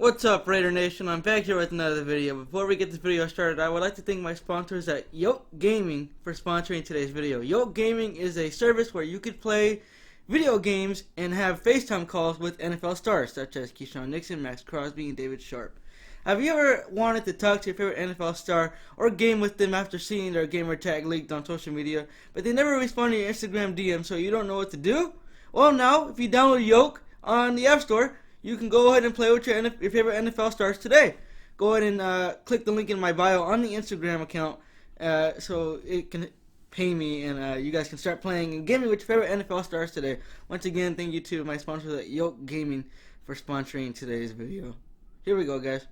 What's up, Raider Nation? I'm back here with another video. Before we get this video started, I would like to thank my sponsors at Yoke Gaming for sponsoring today's video. Yoke Gaming is a service where you could play video games and have FaceTime calls with NFL stars such as Keyshawn Nixon, Max Crosby, and David Sharp. Have you ever wanted to talk to your favorite NFL star or game with them after seeing their gamer tag leaked on social media, but they never respond to your Instagram DM, so you don't know what to do? Well, now, if you download Yoke on the App Store, you can go ahead and play with your favorite NFL stars today. Go ahead and click the link in my bio on the Instagram account so it can pay me and you guys can start playing and gaming with your favorite NFL stars today. Once again, thank you to my sponsors at Yoke Gaming for sponsoring today's video. Here we go, guys.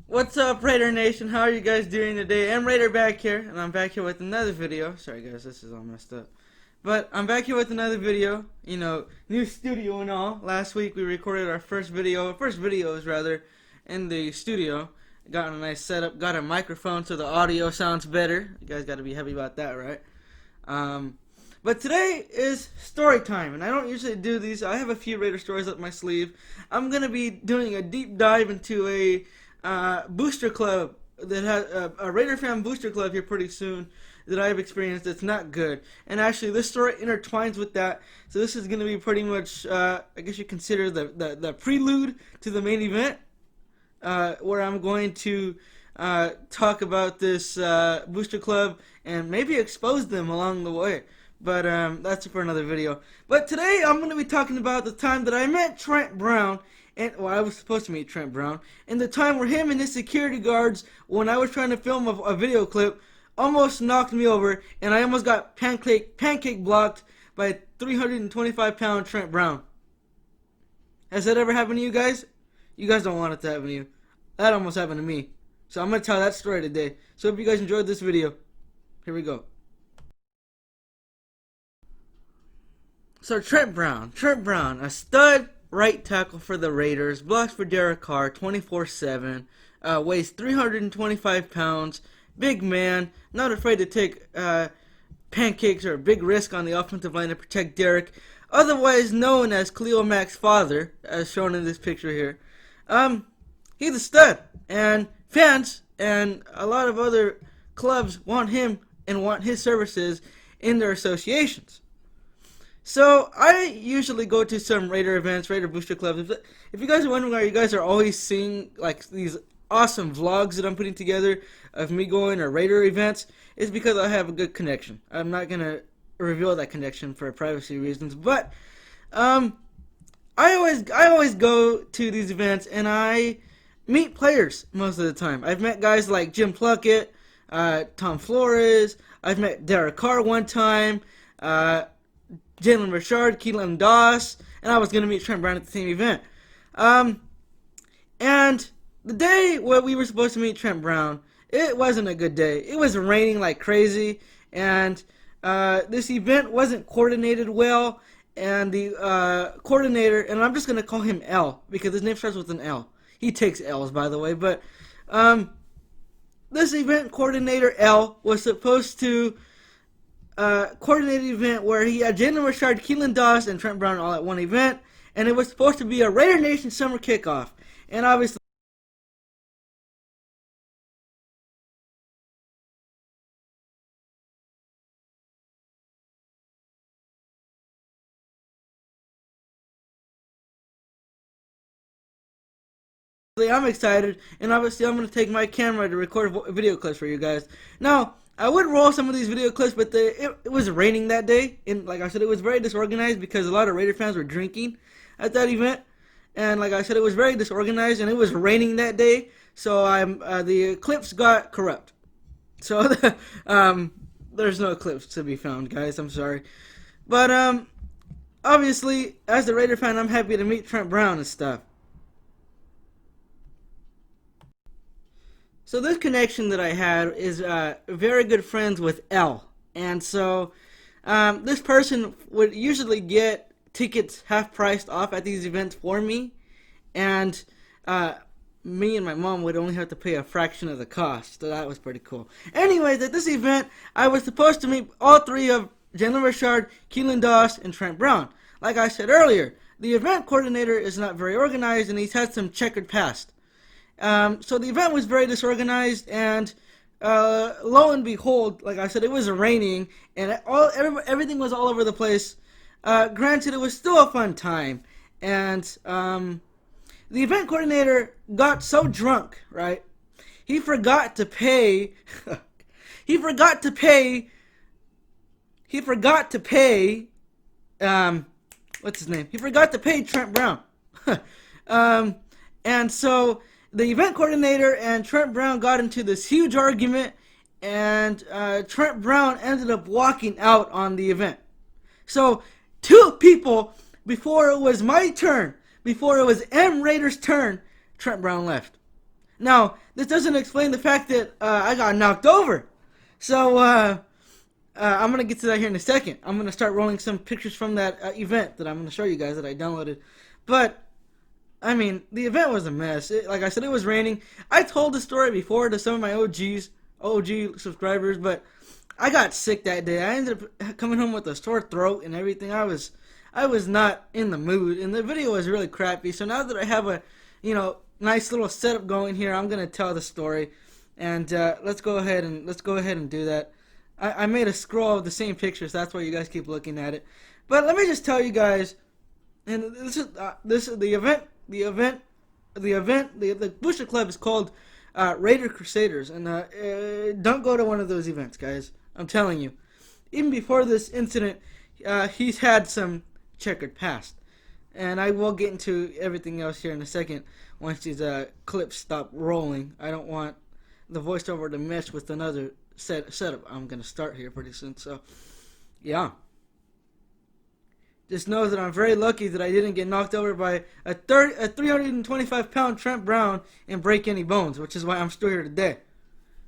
What's up, Raider Nation? How are you guys doing today? I'm Raider back here, and I'm back here with another video. Sorry guys, this is all messed up. But I'm back here with another video. You know, new studio and all. Last week we recorded our first videos rather, in the studio. Got a nice setup, got a microphone so the audio sounds better. You guys gotta be happy about that, right? But today is story time, and I don't usually do these. I have a few Raider stories up my sleeve. I'm gonna be doing a deep dive into a booster club that has a Raider fan booster club here pretty soon that I've experienced that's not good. And actually this story intertwines with that, so this is going to be pretty much I guess you consider the prelude to the main event, where I'm going to talk about this booster club and maybe expose them along the way. But that's for another video. But today I'm going to be talking about the time that I met Trent Brown. And well, I was supposed to meet Trent Brown, and the time where him and his security guards, when I was trying to film a video clip, almost knocked me over, and I almost got pancake blocked by 325-pound Trent Brown. Has that ever happened to you guys? You guys don't want it to happen to you. That almost happened to me. So I'm going to tell that story today. So hope you guys enjoyed this video. Here we go. So Trent Brown, a stud right tackle for the Raiders, blocks for Derek Carr 24/7, weighs 325 pounds, big man, not afraid to take pancakes or a big risk on the offensive line to protect Derek, otherwise known as Khalil Mack's father, as shown in this picture here. He's a stud, and fans and a lot of other clubs want him and want his services in their associations. So, I usually go to some Raider events, Raider Booster Clubs. If you guys are wondering why you guys are always seeing like these awesome vlogs that I'm putting together of me going to Raider events, it's because I have a good connection. I'm not going to reveal that connection for privacy reasons, but I always go to these events and I meet players most of the time. I've met guys like Jim Plunkett, Tom Flores, I've met Derek Carr one time, Jalen Richard, Keelan Doss, and I was going to meet Trent Brown at the same event. And the day where we were supposed to meet Trent Brown, it wasn't a good day. It was raining like crazy, and this event wasn't coordinated well, and the coordinator, and I'm just going to call him L, because his name starts with an L. He takes L's, by the way, but this event coordinator, L, was supposed to coordinated event where he had Jalen Richard, Keelan Doss, and Trent Brown all at one event, and it was supposed to be a Raider Nation summer kickoff. And obviously, I'm excited, and obviously I'm going to take my camera to record video clips for you guys. Now, I would roll some of these video clips, but it was raining that day, and like I said, it was very disorganized because a lot of Raider fans were drinking at that event, and like I said, it was very disorganized, and it was raining that day, so the clips got corrupt. So there's no clips to be found, guys. I'm sorry, but obviously, as a Raider fan, I'm happy to meet Trent Brown and stuff. So this connection that I had is very good friends with L, and so this person would usually get tickets half priced off at these events for me, and uh, me and my mom would only have to pay a fraction of the cost. So that was pretty cool. Anyways, at this event, I was supposed to meet all three of Jalen Richard, Caitlyn Doss, and Trent Brown. Like I said earlier, the event coordinator is not very organized, and he's had some checkered past. So the event was very disorganized, and lo and behold, like I said, it was raining, and everything was all over the place. Granted, it was still a fun time, and the event coordinator got so drunk, right? He forgot to pay. he forgot to pay. He forgot to pay. What's his name? He forgot to pay Trent Brown. And so the event coordinator and Trent Brown got into this huge argument, and Trent Brown ended up walking out on the event. So 2 people before it was my turn, before it was M Raider's turn, Trent Brown left. Now, this doesn't explain the fact that I got knocked over. So I'm going to get to that here in a second. I'm going to start rolling some pictures from that event that I'm going to show you guys that I downloaded. But I mean, the event was a mess. Like I said, it was raining. I told the story before to some of my OG subscribers, but I got sick that day. I ended up coming home with a sore throat and everything. I was not in the mood, and the video was really crappy. So now that I have a, nice little setup going here, I'm gonna tell the story, and let's go ahead and do that. I made a scroll of the same pictures. That's why you guys keep looking at it. But let me just tell you guys, and this is the event. The Booster Club is called Raider Crusaders, and don't go to one of those events, guys. I'm telling you. Even before this incident, he's had some checkered past, and I will get into everything else here in a second once these clips stop rolling. I don't want the voiceover to mesh with another setup I'm gonna start here pretty soon. So, yeah. Just know that I'm very lucky that I didn't get knocked over by a 325-pound Trent Brown and break any bones, which is why I'm still here today.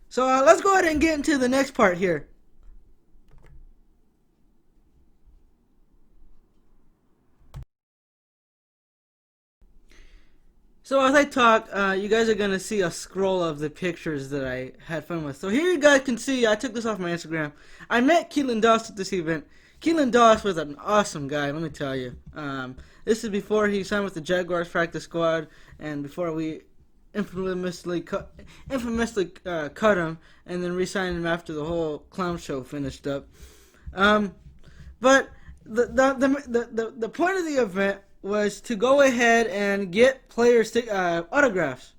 So let's go ahead and get into the next part here. So as I talk, you guys are going to see a scroll of the pictures that I had fun with. So here you guys can see, I took this off my Instagram. I met Caitlyn Doss at this event. Caitlyn Doss was an awesome guy, let me tell you. This is before he signed with the Jaguars practice squad, and before we infamously cut him, and then re-signed him after the whole clown show finished up. But the point of the event was to go ahead and get players autographs,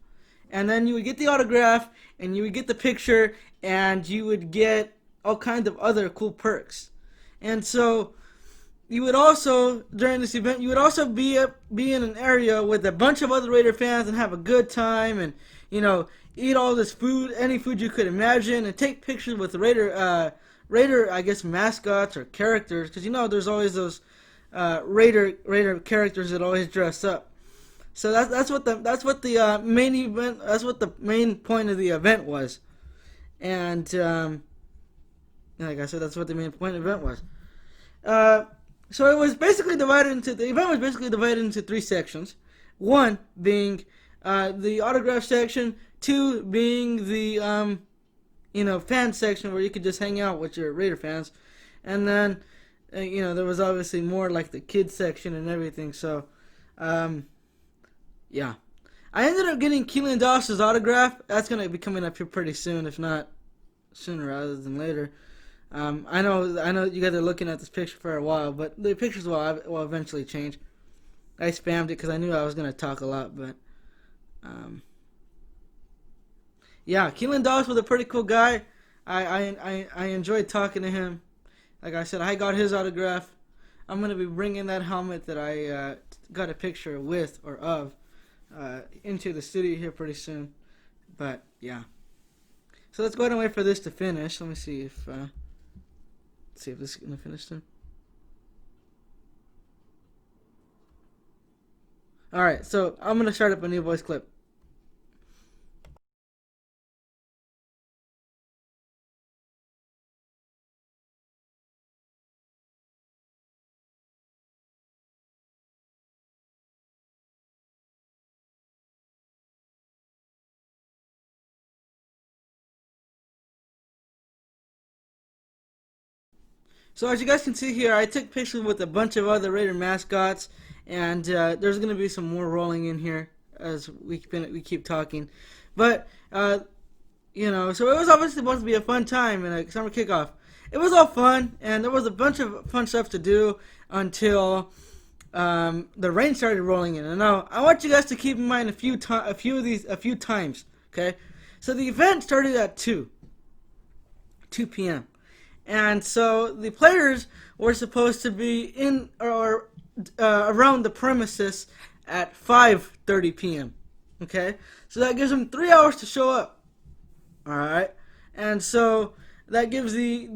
and then you would get the autograph, and you would get the picture, and you would get all kinds of other cool perks. And so you would also, during this event, you would also be in an area with a bunch of other Raider fans and have a good time, and eat all this food, any food you could imagine, and take pictures with the Raider, I guess, mascots or characters, because there's always those Raider characters that always dress up. So that's what the main event, that's what the main point of the event was, and like I said, that's what the main point of the event was. So the event was basically divided into 3 sections. 1 being the autograph section, 2 being the fan section where you could just hang out with your Raider fans, and then there was obviously more like the kids section and everything. So yeah, I ended up getting Caitlyn Doss's autograph. That's gonna be coming up here pretty soon, if not sooner rather than later. I know you guys are looking at this picture for a while, but the pictures will eventually change. I spammed it because I knew I was gonna talk a lot, but yeah, Caitlyn Doss was a pretty cool guy. I enjoyed talking to him. Like I said, I got his autograph. I'm gonna be bringing that helmet that I got a picture with or of into the studio here pretty soon. But yeah, so let's go ahead and wait for this to finish. Let me see if this is gonna finish soon. All right, so I'm gonna start up a new voice clip. So as you guys can see here, I took pictures with a bunch of other Raider mascots, and there's going to be some more rolling in here as we keep talking. But, you know, so it was obviously supposed to be a fun time and a summer kickoff. It was all fun, and there was a bunch of fun stuff to do until the rain started rolling in. And now I want you guys to keep in mind a few times. Okay, so the event started at 2 p.m. And so the players were supposed to be in or around the premises at 5:30 p.m. Okay, so that gives them 3 hours to show up. All right, and so that gives the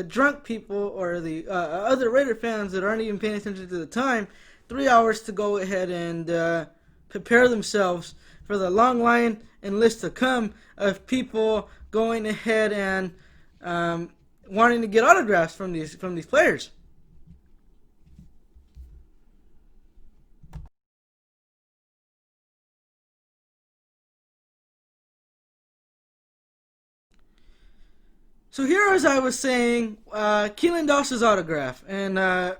drunk people or the other Raider fans that aren't even paying attention to the time 3 hours to go ahead and prepare themselves for the long line and list to come of people going ahead and wanting to get autographs from these players. So here, as I was saying, Caitlyn Doss's autograph, and I'm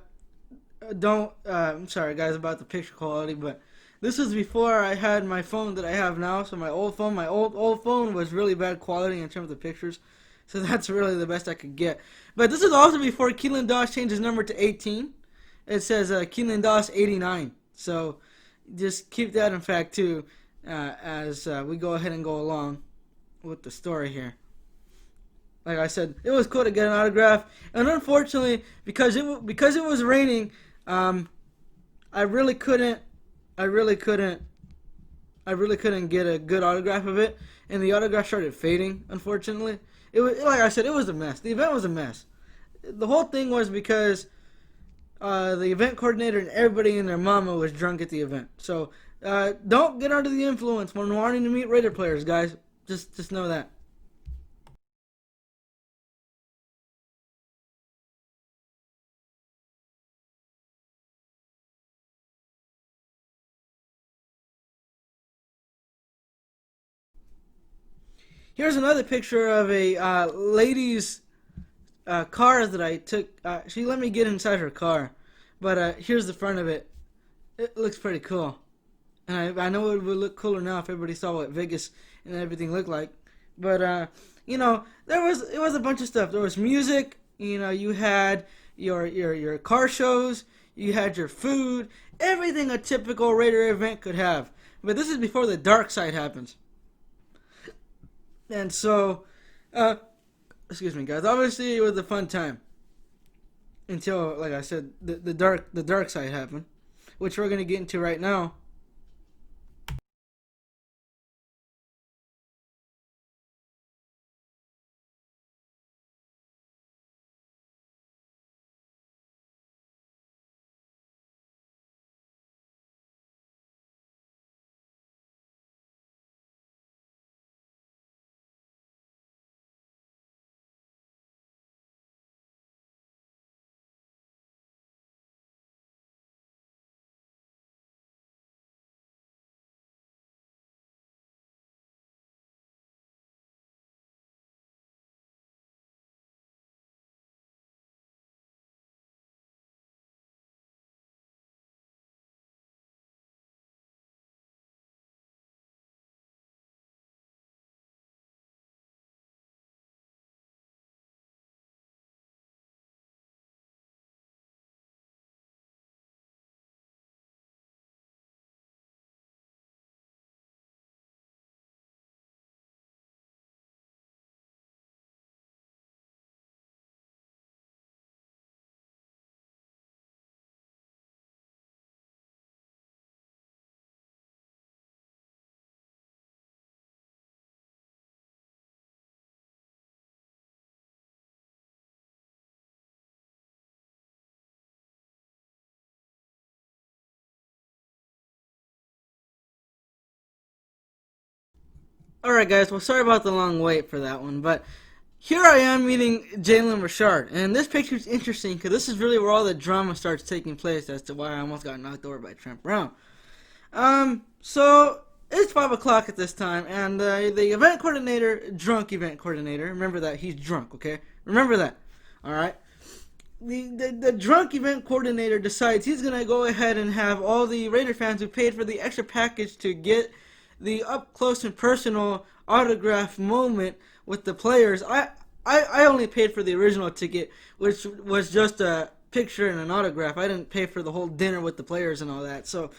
sorry guys about the picture quality, but this was before I had my phone that I have now. So my old phone was really bad quality in terms of the pictures. So that's really the best I could get. But this is also before Caitlyn Doss changed his number to 18. It says Caitlyn Doss 89. So just keep that in fact too as we go ahead and go along with the story here. Like I said, it was cool to get an autograph, and unfortunately, because it was raining, I really couldn't get a good autograph of it, and the autograph started fading. Unfortunately, it was, like I said, it was a mess. The event was a mess. The whole thing was because the event coordinator and everybody and their mama was drunk at the event. So don't get under the influence when wanting to meet Raider players, guys. Just know that. Here's another picture of a lady's car that I took. She let me get inside her car, but here's the front of it. It looks pretty cool, and I know it would look cooler now if everybody saw what Vegas and everything looked like. But you know, it was a bunch of stuff. There was music. You know, you had your car shows. You had your food. Everything a typical Raider event could have. But this is before the dark side happens. And so, excuse me, guys. Obviously, it was a fun time until, like I said, the dark side happened, which we're gonna get into right now. Alright guys, well sorry about the long wait for that one, but here I am meeting Jalen Richard, and this picture is interesting because this is really where all the drama starts taking place as to why I almost got knocked over by Trent Brown. So it's 5 o'clock at this time, and the event coordinator, drunk event coordinator, remember that, he's drunk, okay? Remember that. All right. The drunk event coordinator decides he's gonna go ahead and have all the Raider fans who paid for the extra package to get the up close and personal autograph moment with the players. I only paid for the original ticket, which was just a picture and an autograph. I didn't pay for the whole dinner with the players and all that. So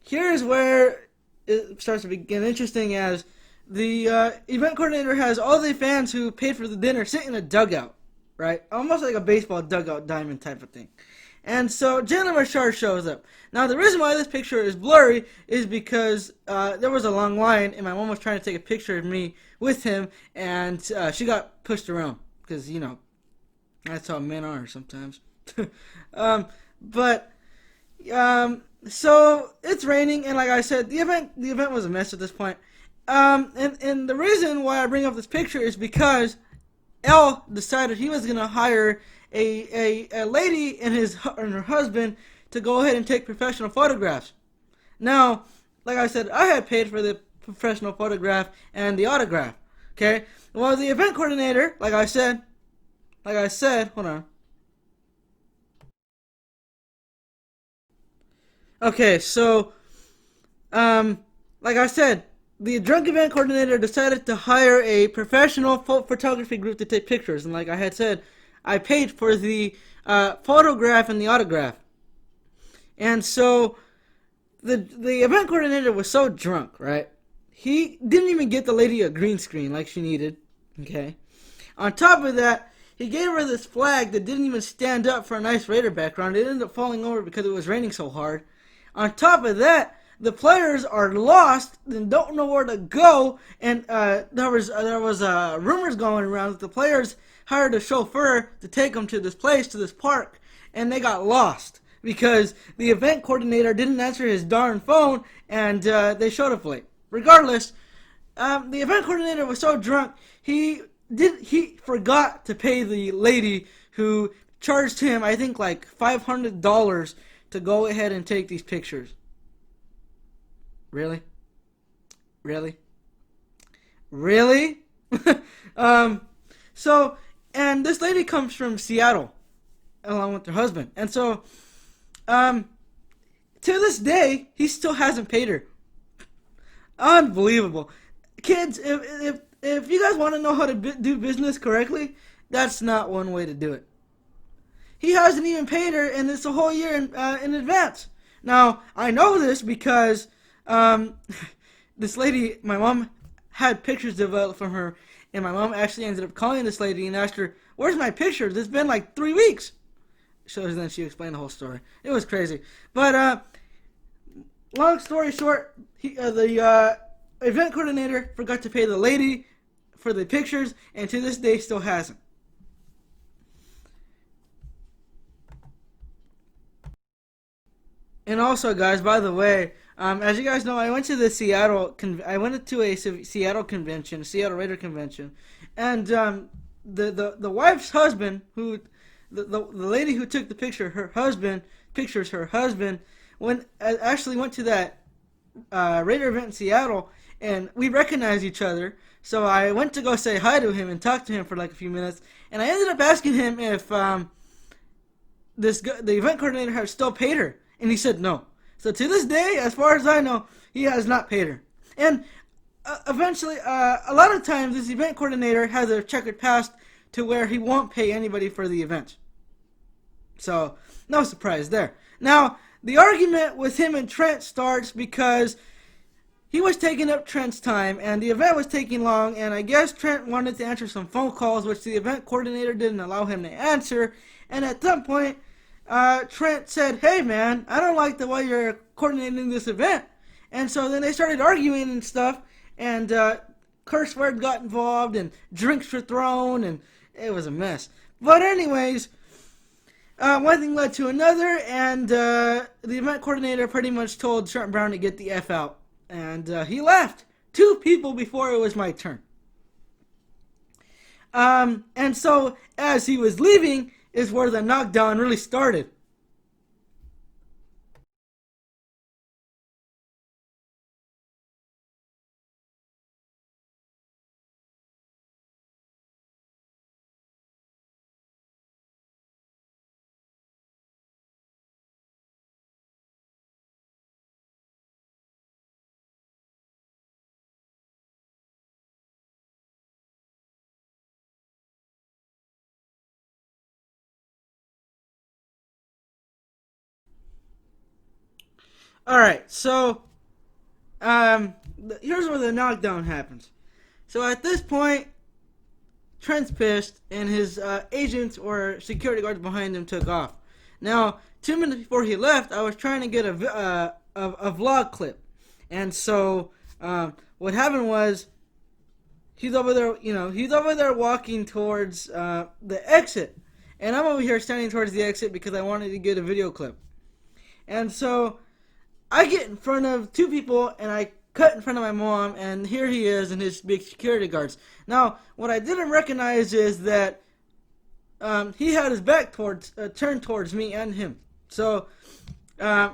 here's where it starts to get interesting, as the event coordinator has all the fans who paid for the dinner sit in a dugout, right? Almost like a baseball dugout diamond type of thing. And so Jalen Richard shows up. Now, the reason why this picture is blurry is because there was a long line, and my mom was trying to take a picture of me with him, and she got pushed around because, you know, that's how men are sometimes. But so it's raining, and like I said, the event was a mess at this point. And the reason why I bring up this picture is because L decided he was gonna hire a lady and her husband to go ahead and take professional photographs. Now, like I said, I had paid for the professional photograph and the autograph. Okay. Well, the event coordinator, like I said, hold on. Okay, so, like I said, the drunk event coordinator decided to hire a professional photography group to take pictures, and like I had said, I paid for the photograph and the autograph. And so, the event coordinator was so drunk, right? He didn't even get the lady a green screen like she needed. Okay. On top of that, he gave her this flag that didn't even stand up for a nice Raider background. It ended up falling over because it was raining so hard. On top of that, the players are lost and don't know where to go. And there was rumors going around that the players hired a chauffeur to take them to this place, to this park, and they got lost because the event coordinator didn't answer his darn phone, and they showed up late. Regardless, the event coordinator was so drunk he forgot to pay the lady who charged him, I think, like $500 to go ahead and take these pictures. Really? Really? Really? So, and this lady comes from Seattle along with her husband. And so, to this day, he still hasn't paid her. Unbelievable. Kids, if you guys want to know how to do business correctly, that's not one way to do it. He hasn't even paid her, and it's a whole year in advance. Now, I know this because this lady, my mom had pictures developed from her, and my mom actually ended up calling this lady and asked her, "Where's my pictures? It's been like 3 weeks." So then she explained the whole story. It was crazy. But long story short, the event coordinator forgot to pay the lady for the pictures, and to this day still hasn't. And also, guys, by the way, as you guys know, I went to the Seattle convention, Seattle Raider convention, and the wife's husband, who the lady who took the picture, her husband, actually went to that Raider event in Seattle, and we recognized each other. So I went to go say hi to him and talk to him for like a few minutes, and I ended up asking him if the event coordinator had still paid her, and he said no. So to this day, as far as I know, he has not paid her. And eventually, a lot of times, this event coordinator has a checkered past to where he won't pay anybody for the event. So no surprise there. Now, the argument with him and Trent starts because he was taking up Trent's time, and the event was taking long, and I guess Trent wanted to answer some phone calls, which the event coordinator didn't allow him to answer. And at some point, Trent said, "Hey man, I don't like the way you're coordinating this event." And so then they started arguing and stuff, and curse words got involved, and drinks were thrown, and it was a mess. But anyways, one thing led to another, and the event coordinator pretty much told Trent Brown to get the F out. And he left 2 people before it was my turn. And so as he was leaving is where the knockdown really started. Alright, so, here's where the knockdown happens. So at this point, Trent's pissed, and his agents or security guards behind him took off. Now, 2 minutes before he left, I was trying to get a vlog clip. And so, what happened was, he's over there walking towards the exit. And I'm over here standing towards the exit because I wanted to get a video clip. And so, I get in front of two people, and I cut in front of my mom, and here he is and his big security guards. Now, what I didn't recognize is that he had his back turned towards me and him. So,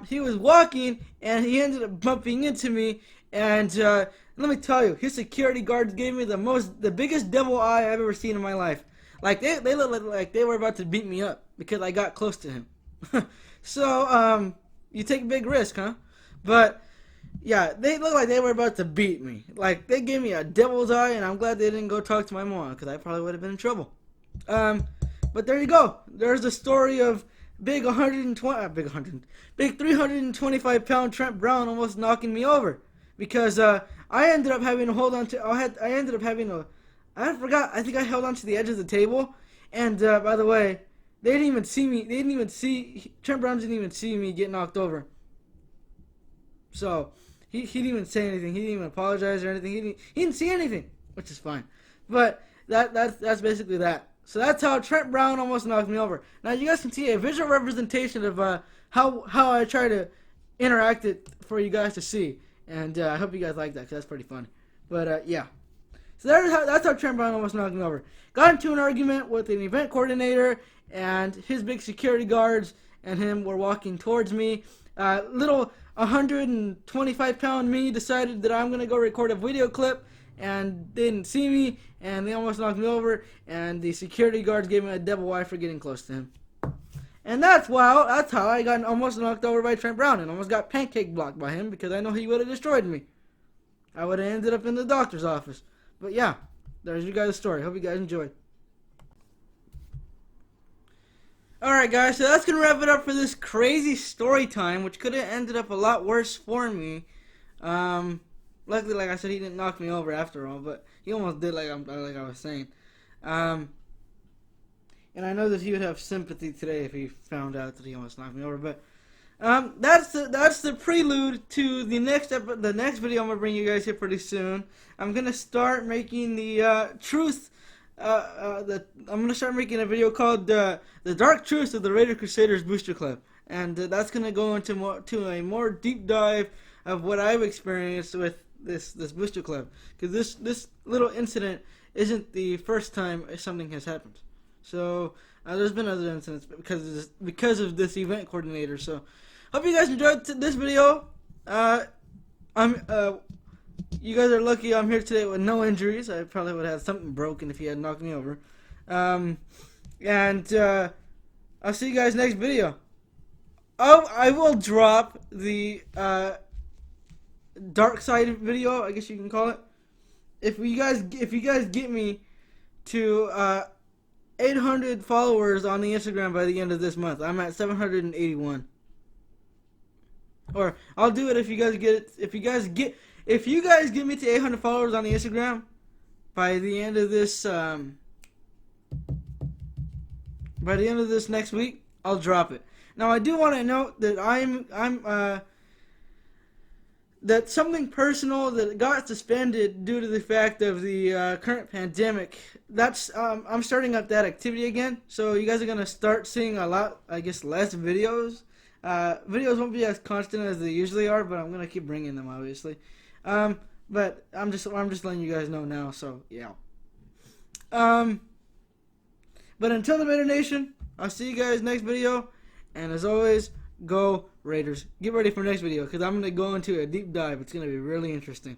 he was walking, and he ended up bumping into me, and let me tell you, his security guards gave me the biggest devil eye I've ever seen in my life. Like, they looked like they were about to beat me up because I got close to him. So, you take a big risk, huh? But, yeah, they looked like they were about to beat me. Like, they gave me a devil's eye, and I'm glad they didn't go talk to my mom, because I probably would have been in trouble. But there you go. There's the story of big 325-pound Trent Brown almost knocking me over. Because, I ended up having to hold on to, I think I held on to the edge of the table. And, by the way, they didn't even see me, Trent Brown didn't even see me get knocked over. So, he didn't even say anything. He didn't even apologize or anything. He didn't see anything, which is fine. But that's basically that. So that's how Trent Brown almost knocked me over. Now you guys can see a visual representation of how I try to interact it for you guys to see. And I hope you guys like that, because that's pretty funny. But yeah. So that's how Trent Brown almost knocked me over. Got into an argument with an event coordinator, and his big security guards and him were walking towards me. Little 125-pound me decided that I'm going to go record a video clip, and they didn't see me, and they almost knocked me over, and the security guards gave me a devil eye for getting close to him. And that's how I got almost knocked over by Trent Brown and almost got pancake blocked by him, because I know he would have destroyed me. I would have ended up in the doctor's office. But yeah, there's you guys' story. Hope you guys enjoyed. Alright guys, so that's going to wrap it up for this crazy story time, which could have ended up a lot worse for me. Luckily, like I said, he didn't knock me over after all, but he almost did, like I was saying. And I know that he would have sympathy today if he found out that he almost knocked me over, but that's the prelude to the next video I'm going to bring you guys here pretty soon. I'm going to start making the I'm going to start making a video called the Dark Truth of the Raider Crusaders Booster Club, and that's going to go into a more deep dive of what I've experienced with this Booster Club, because this little incident isn't the first time something has happened. So there's been other incidents because of this event coordinator. So hope you guys enjoyed this video. You guys are lucky I'm here today with no injuries. I probably would have had something broken if he had knocked me over. I'll see you guys next video. I will drop the dark side video, I guess you can call it. If you guys get me to 800 followers on the Instagram by the end of this month. I'm at 781. Or I'll do it if you guys get me to 800 followers on the Instagram by the end of this next week, I'll drop it. Now I do want to note that that something personal that got suspended due to the fact of the current pandemic. I'm starting up that activity again, so you guys are gonna start seeing a lot, I guess, less videos. Videos won't be as constant as they usually are, but I'm gonna keep bringing them, obviously. But I'm just letting you guys know now. So yeah. But until the Raider Nation, I'll see you guys next video, and as always, go Raiders. Get ready for next video, because I'm gonna go into a deep dive. It's gonna be really interesting.